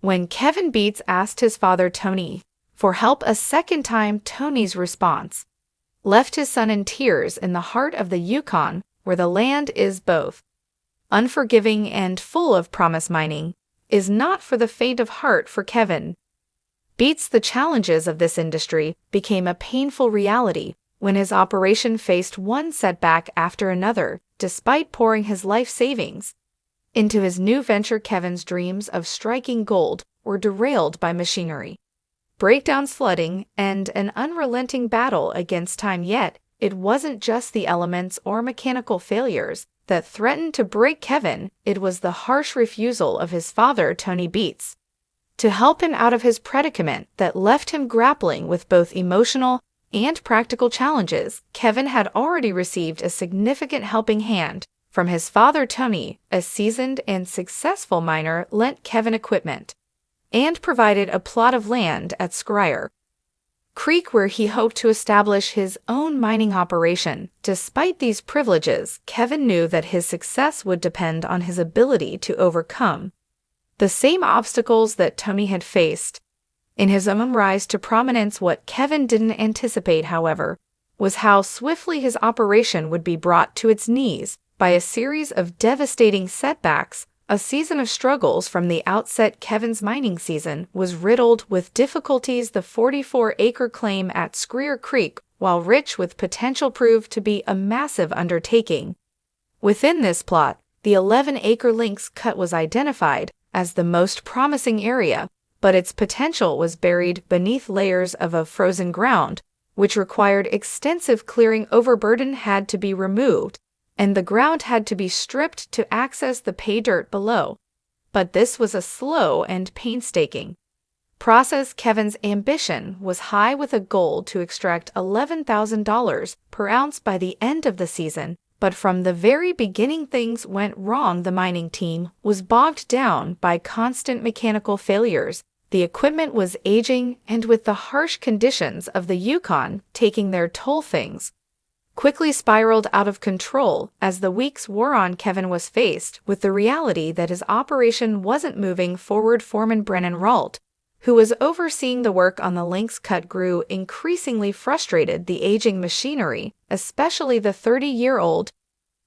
When Kevin Beets asked his father Tony for help a second time, Tony's response left his son in tears in the heart of the Yukon, where the land is both unforgiving and full of promise. Mining is not for the faint of heart for Kevin Beets. The challenges of this industry became a painful reality when his operation faced one setback after another. Despite pouring his life savings into his new venture, Kevin's dreams of striking gold were derailed by machinery breakdowns, flooding, and an unrelenting battle against time. Yet, it wasn't just the elements or mechanical failures that threatened to break Kevin, it was the harsh refusal of his father, Tony Beets, to help him out of his predicament that left him grappling with both emotional and practical challenges. Kevin had already received a significant helping hand from his father. Tony, a seasoned and successful miner, lent Kevin equipment and provided a plot of land at Scryer Creek where he hoped to establish his own mining operation. Despite these privileges, Kevin knew that his success would depend on his ability to overcome the same obstacles that Tony had faced in his own rise to prominence. What Kevin didn't anticipate, however, was how swiftly his operation would be brought to its knees by a series of devastating setbacks. A season of struggles from the outset. Kevin's mining season was riddled with difficulties. The 44-acre claim at Scryer Creek, while rich with potential, proved to be a massive undertaking. Within this plot, the 11-acre Lynx Cut was identified as the most promising area, but its potential was buried beneath layers of frozen ground, which required extensive clearing. Overburden had to be removed, and the ground had to be stripped to access the pay dirt below. But this was a slow and painstaking process. Kevin's ambition was high, with a goal to extract $11,000 per ounce by the end of the season. But from the very beginning, things went wrong. The mining team was bogged down by constant mechanical failures. The equipment was aging, and with the harsh conditions of the Yukon taking their toll, things quickly spiraled out of control. As the weeks wore on, Kevin was faced with the reality that his operation wasn't moving forward. Foreman Brennan Ralt, who was overseeing the work on the Lynx Cut, grew increasingly frustrated. The aging machinery, especially the 30-year-old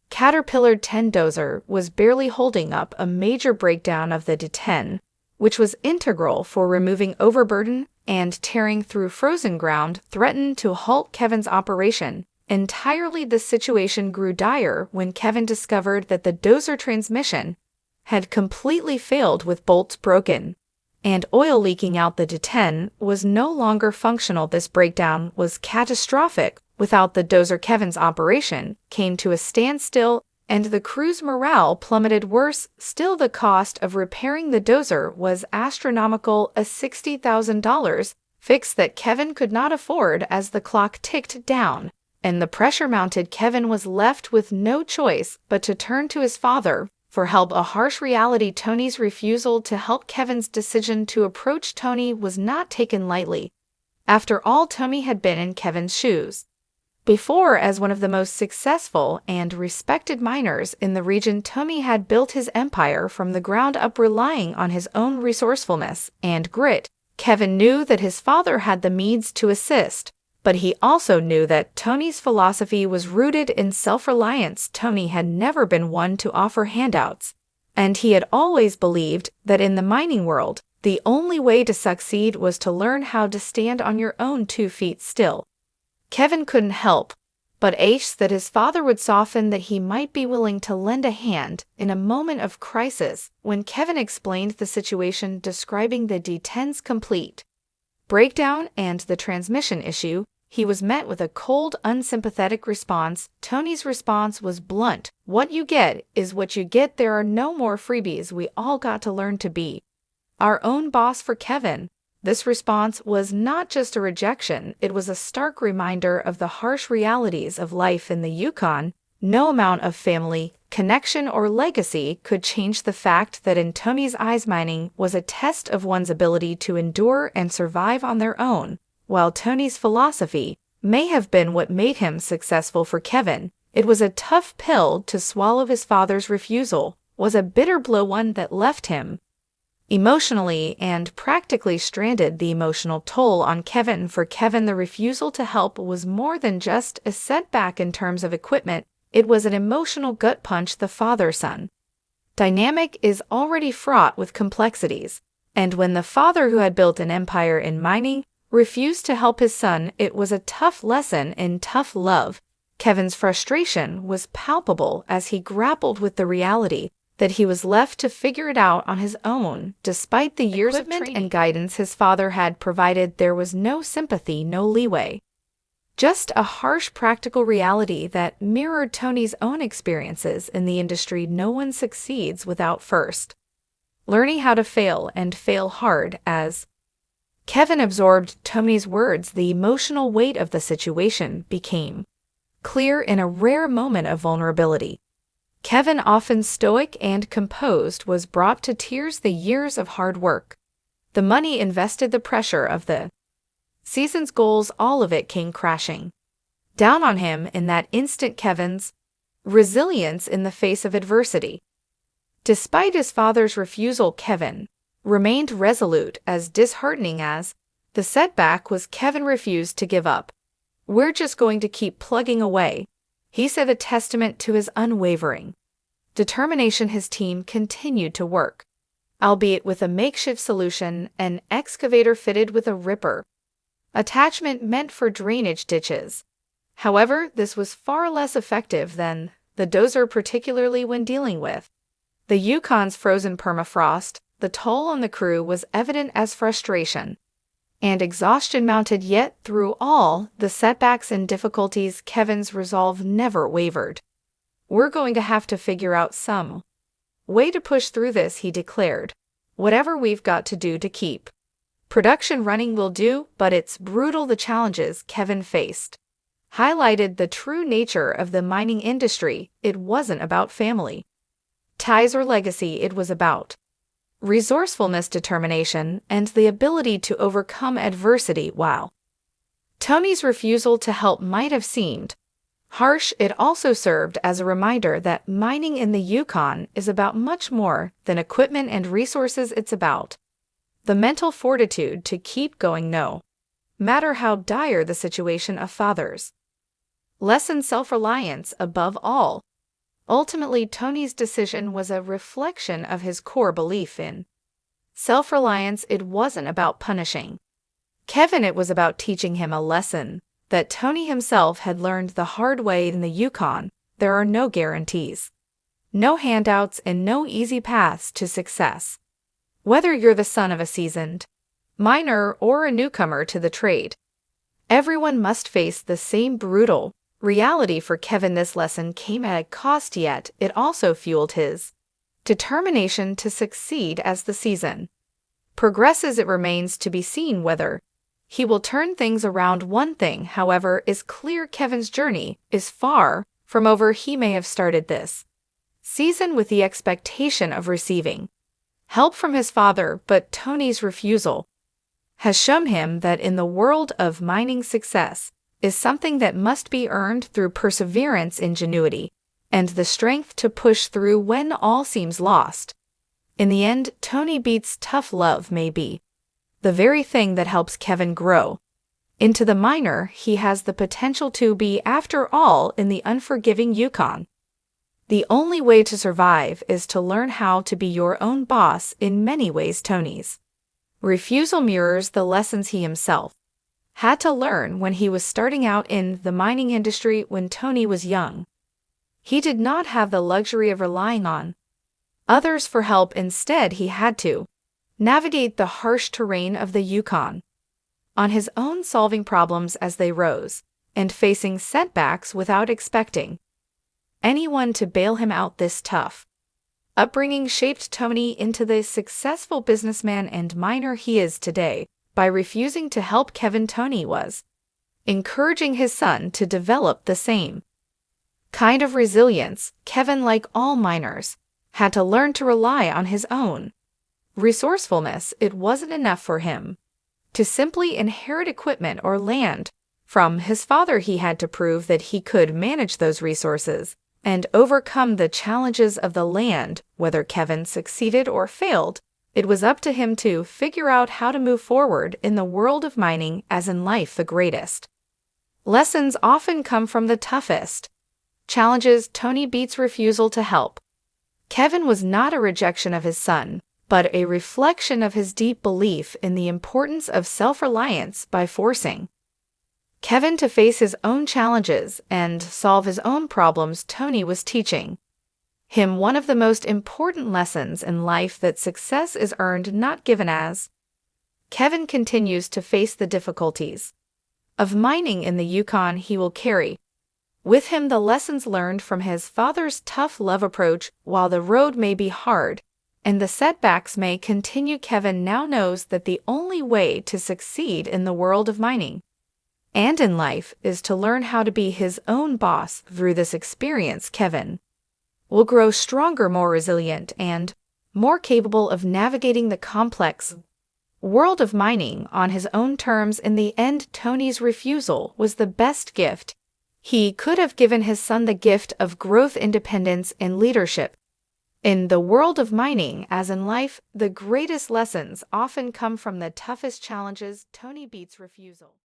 Caterpillar 10 dozer, was barely holding up. A major breakdown of the D10, which was integral for removing overburden and tearing through frozen ground, threatened to halt Kevin's operation entirely. The situation grew dire when Kevin discovered that the dozer transmission had completely failed, with bolts broken and oil leaking out. The D10 was no longer functional. This breakdown was catastrophic. Without the dozer, Kevin's operation came to a standstill, and the crew's morale plummeted. Worse still, the cost of repairing the dozer was astronomical, a $60,000 fix that Kevin could not afford. As the clock ticked down and the pressure mounted, Kevin was left with no choice but to turn to his father for help. A harsh reality. Tony's refusal to help. Kevin's decision to approach Tony was not taken lightly. After all, Tony had been in Kevin's shoes before. As one of the most successful and respected miners in the region, Tony had built his empire from the ground up, relying on his own resourcefulness and grit. Kevin knew that his father had the means to assist, but he also knew that Tony's philosophy was rooted in self-reliance. Tony had never been one to offer handouts, and he had always believed that in the mining world, the only way to succeed was to learn how to stand on your own 2 feet. Still, Kevin couldn't help but ache that his father would soften, that he might be willing to lend a hand in a moment of crisis. When Kevin explained the situation, describing the D10's complete breakdown and the transmission issue, he was met with a cold, unsympathetic response. Tony's response was blunt: "What you get is what you get. There are no more freebies. We all got to learn to be our own boss." For Kevin, this response was not just a rejection, it was a stark reminder of the harsh realities of life in the Yukon. No amount of family, connection, or legacy could change the fact that in Tony's eyes, mining was a test of one's ability to endure and survive on their own. While Tony's philosophy may have been what made him successful, for Kevin, it was a tough pill to swallow. His father's refusal was a bitter blow, one that left him emotionally and practically stranded the emotional toll on Kevin. For Kevin, the refusal to help was more than just a setback in terms of equipment, it was an emotional gut punch. The father-son dynamic is already fraught with complexities, and when the father, who had built an empire in mining, refused to help his son, it was a tough lesson in tough love. Kevin's frustration was palpable as he grappled with the reality that he was left to figure it out on his own. Despite the years of training and guidance his father had provided, there was no sympathy, no leeway. Just a harsh practical reality that mirrored Tony's own experiences in the industry. No one succeeds without first learning how to fail, and fail hard. As Kevin absorbed Tony's words, the emotional weight of the situation became clear in a rare moment of vulnerability. Kevin, often stoic and composed, was brought to tears. The years of hard work, the money invested, the pressure of the season's goals, all of it came crashing down on him in that instant. Kevin's resilience in the face of adversity. Despite his father's refusal, Kevin remained resolute. As disheartening as the setback was, Kevin refused to give up. "We're just going to keep plugging away," he said, a testament to his unwavering determination. His team continued to work, albeit with a makeshift solution, an excavator fitted with a ripper attachment meant for drainage ditches. However, this was far less effective than the dozer, particularly when dealing with the Yukon's frozen permafrost. The toll on the crew was evident as frustration and exhaustion mounted. Yet through all the setbacks and difficulties, Kevin's resolve never wavered. "We're going to have to figure out some way to push through this," he declared. "Whatever we've got to do to keep production running will do." But it's brutal. The challenges Kevin faced highlighted the true nature of the mining industry. It wasn't about family ties or legacy. It was about resourcefulness, determination, and the ability to overcome adversity. While Tony's refusal to help might have seemed harsh, it also served as a reminder that mining in the Yukon is about much more than equipment and resources. It's about the mental fortitude to keep going no matter how dire the situation. A father's lesson, self-reliance above all. Ultimately, Tony's decision was a reflection of his core belief in self-reliance. It wasn't about punishing Kevin, it was about teaching him a lesson that Tony himself had learned the hard way. In the Yukon, there are no guarantees, no handouts, and no easy paths to success. Whether you're the son of a seasoned miner or a newcomer to the trade, everyone must face the same brutal reality. For Kevin, this lesson came at a cost, yet it also fueled his determination to succeed. As the season progresses, it remains to be seen whether he will turn things around. One thing, however, is clear: Kevin's journey is far from over. He may have started this season with the expectation of receiving help from his father, but Tony's refusal has shown him that in the world of mining, success is something that must be earned through perseverance, ingenuity, and the strength to push through when all seems lost. In the end, Tony Beets' tough love may be the very thing that helps Kevin grow into the miner he has the potential to be. After all, in the unforgiving Yukon, the only way to survive is to learn how to be your own boss. In many ways, Tony's refusal mirrors the lessons he himself had to learn when he was starting out in the mining industry. When Tony was young, he did not have the luxury of relying on others for help. Instead, he had to navigate the harsh terrain of the Yukon on his own, solving problems as they rose and facing setbacks without expecting anyone to bail him out. This tough upbringing shaped Tony into the successful businessman and miner he is today. By refusing to help Kevin, Tony was encouraging his son to develop the same kind of resilience. Kevin, like all miners, had to learn to rely on his own resourcefulness. It wasn't enough for him to simply inherit equipment or land from his father. He had to prove that he could manage those resources and overcome the challenges of the land. Whether Kevin succeeded or failed, It was up to him to figure out how to move forward in the world of mining, as in life the greatest lessons often come from the toughest challenges. Tony Beets' refusal to help Kevin was not a rejection of his son, but a reflection of his deep belief in the importance of self-reliance. By forcing Kevin to face his own challenges and solve his own problems, Tony was teaching him one of the most important lessons in life, that success is earned, not given. As Kevin continues to face the difficulties of mining in the Yukon, he will carry with him the lessons learned from his father's tough love approach. While the road may be hard and the setbacks may continue, Kevin now knows that the only way to succeed in the world of mining and in life is to learn how to be his own boss. Through this experience, Kevin will grow stronger, more resilient, and more capable of navigating the complex world of mining on his own terms. In the end, Tony's refusal was the best gift he could have given his son, the gift of growth, independence, and leadership. In the world of mining, as in life, the greatest lessons often come from the toughest challenges. Tony Beets' refusal